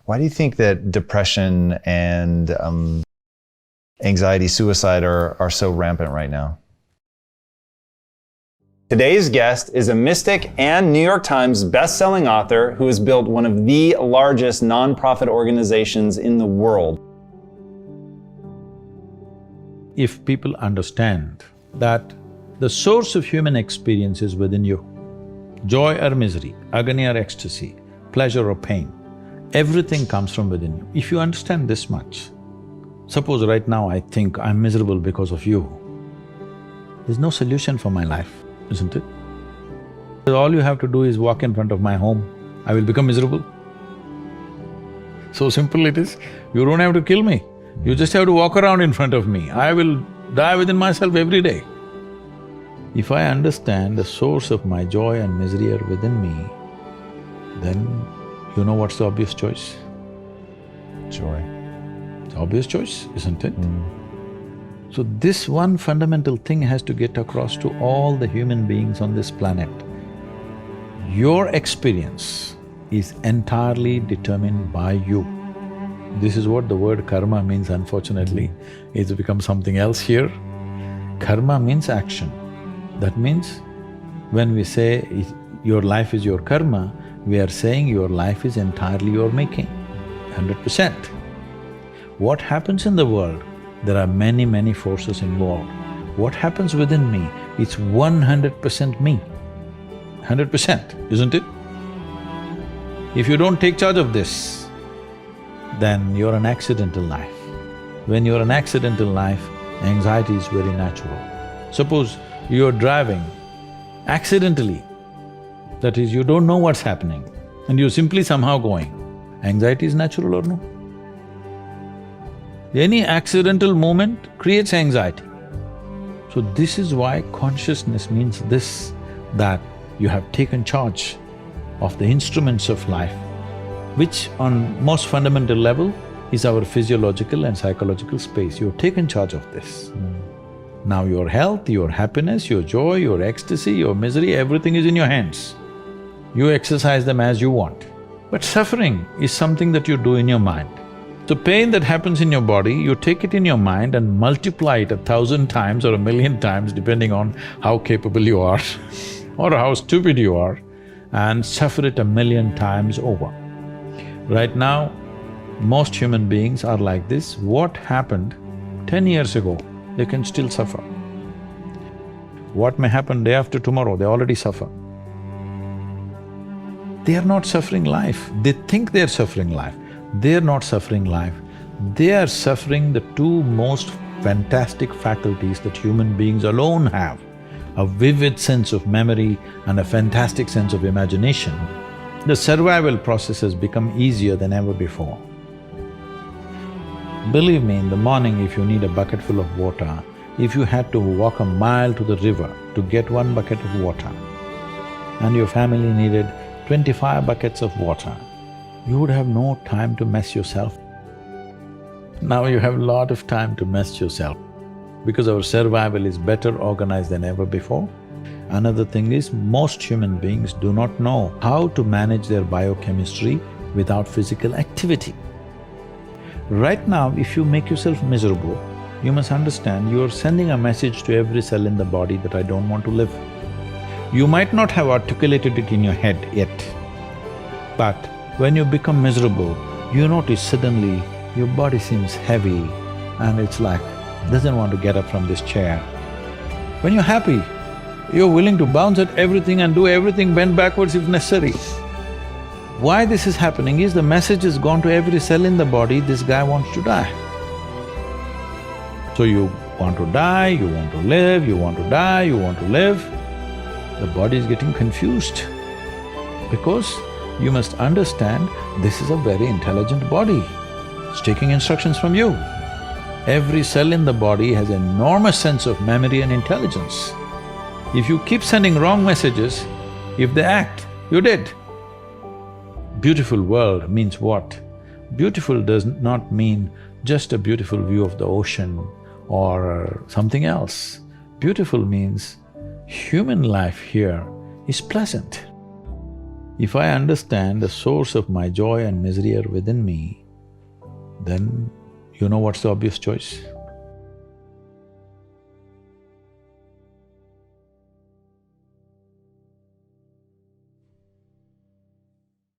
Why do you think that depression and anxiety, suicide are so rampant right now? Today's guest is a mystic and New York Times best-selling author who has built one of the largest nonprofit organizations in the world. If people understand that the source of human experience is within you, joy or misery, agony or ecstasy, pleasure or pain, everything comes from within you. If you understand this much, suppose right now I think I'm miserable because of you, there's no solution for my life, isn't it? All you have to do is walk in front of my home, I will become miserable. So simple it is. You don't have to kill me, you just have to walk around in front of me. I will die within myself every day. If I understand the source of my joy and misery are within me, then you know what's the obvious choice? Joy. It's the obvious choice, isn't it? So this one fundamental thing has to get across to all the human beings on this planet. Your experience is entirely determined by you. This is what the word karma means, unfortunately. It's become something else here. Karma means action. That means when we say your life is your karma, we are saying your life is entirely your making, 100%. What happens in the world? There are many, many forces involved. What happens within me, it's 100% me, 100%, isn't it? If you don't take charge of this, then you're an accidental life. When you're an accidental life, anxiety is very natural. Suppose you're driving accidentally, that is, you don't know what's happening and you're simply somehow going, anxiety is natural or no? Any accidental movement creates anxiety. So this is why consciousness means this, that you have taken charge of the instruments of life, which on most fundamental level is our physiological and psychological space. You've taken charge of this. Now your health, your happiness, your joy, your ecstasy, your misery, everything is in your hands. You exercise them as you want. But suffering is something that you do in your mind. So pain that happens in your body, you take it in your mind and multiply it 1,000 times or 1,000,000 times depending on how capable you are or how stupid you are, and suffer it 1,000,000 times over. Right now, most human beings are like this. What happened 10 years ago, they can still suffer. What may happen day after tomorrow, they already suffer. They are not suffering life, they think they're suffering life. They're not suffering life, they are suffering the two most fantastic faculties that human beings alone have, a vivid sense of memory and a fantastic sense of imagination. The survival process has become easier than ever before. Believe me, in the morning if you need a bucket full of water, if you had to walk a mile to the river to get one bucket of water, and your family needed 25 buckets of water, you would have no time to mess yourself. Now you have a lot of time to mess yourself because our survival is better organized than ever before. Another thing is, most human beings do not know how to manage their biochemistry without physical activity. Right now, if you make yourself miserable, you must understand you are sending a message to every cell in the body that I don't want to live. You might not have articulated it in your head yet, but when you become miserable, you notice suddenly your body seems heavy and it's like, doesn't want to get up from this chair. When you're happy, you're willing to bounce at everything and do everything, bend backwards if necessary. Why this is happening is the message has gone to every cell in the body, this guy wants to die. So you want to die, you want to live, you want to die, you want to live. The body is getting confused because you must understand this is a very intelligent body. It's taking instructions from you. Every cell in the body has an enormous sense of memory and intelligence. If you keep sending wrong messages, if they act, you're dead. Beautiful world means what? Beautiful does not mean just a beautiful view of the ocean or something else. Beautiful means human life here is pleasant. If I understand the source of my joy and misery are within me, then you know what's the obvious choice?